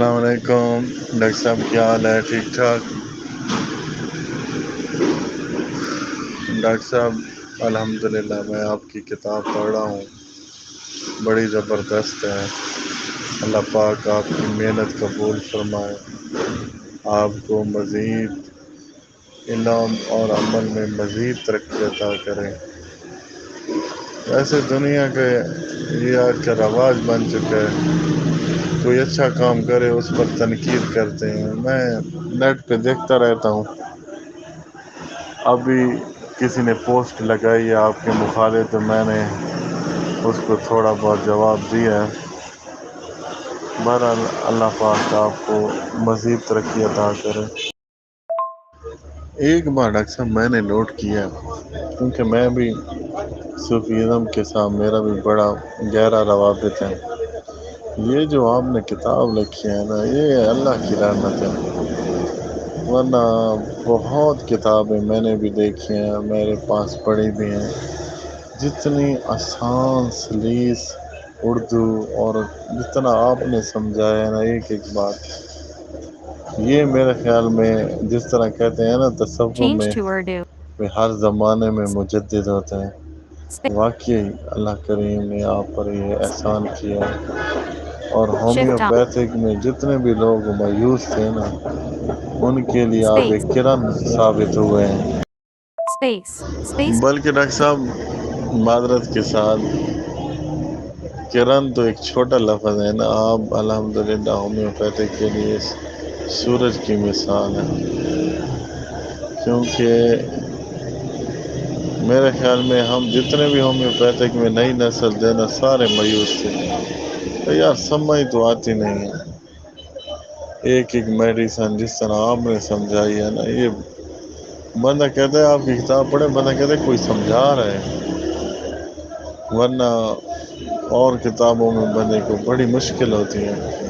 السلام علیکم ڈاکٹر صاحب، کیا حال ہے؟ ٹھیک ٹھاک؟ ڈاکٹر صاحب الحمدللہ میں آپ کی کتاب پڑھ رہا ہوں، بڑی زبردست ہے۔ اللہ پاک آپ کی محنت قبول فرمائے، آپ کو مزید علم اور عمل میں مزید ترقی عطا کرے۔ ویسے دنیا کے یہ آج کا رواج بن چکا ہے، کوئی اچھا کام کرے اس پر تنقید کرتے ہیں۔ میں نیٹ پہ دیکھتا رہتا ہوں، ابھی کسی نے پوسٹ لگائی ہے آپ کے مخالف، تو میں نے اس کو تھوڑا بہت جواب دیا ہے۔ بہرحال اللہ پاک آپ کو مزید ترقی عطا کرے۔ ایک بار ڈاکٹر صاحب میں نے نوٹ کیا، کیونکہ میں بھی صوفیزم کے ساتھ میرا بھی بڑا گہرا روابط ہے، یہ جو آپ نے کتاب لکھی ہے نا، یہ اللہ کی رحمت ہے، ورنہ بہت کتابیں میں نے بھی دیکھی ہیں، میرے پاس پڑھی بھی ہیں، جتنی آسان سلیس اردو اور جتنا آپ نے سمجھایا ہے نا ایک ایک بات، یہ میرے خیال میں جس طرح کہتے ہیں نا تصوف Change میں to Urdu. ہر زمانے میں مجدد ہوتے ہیں، واقعی اللہ کریم نے آپ پر یہ احسان کیا ہے۔ اور Shift on. ہومیوپیتھک میں جتنے بھی لوگ مایوس تھے نا، ان کے لیے آپ Space. ایک کرن ثابت ہوئے ہیں۔ Space. Space. بلکہ ڈاکٹر صاحب معذرت کے ساتھ، کرن تو ایک چھوٹا لفظ ہے نا، آپ الحمدللہ ہومیوپیتھک کے لیے سورج کی مثال ہے، کیونکہ میرے خیال میں ہم جتنے بھی ہومیوپیتھک میں نئی نسل تھے نا، سارے مایوس تھے، تو یار سمجھ تو آتی نہیں ہے ایک ایک میڈیسن جس طرح آپ نے سمجھائی ہے نا، یہ بندہ کہتا ہے آپ کی کتاب پڑھے، بندہ کہتا ہے کوئی سمجھا رہا ہے، ورنہ اور کتابوں میں بندے کو بڑی مشکل ہوتی ہے۔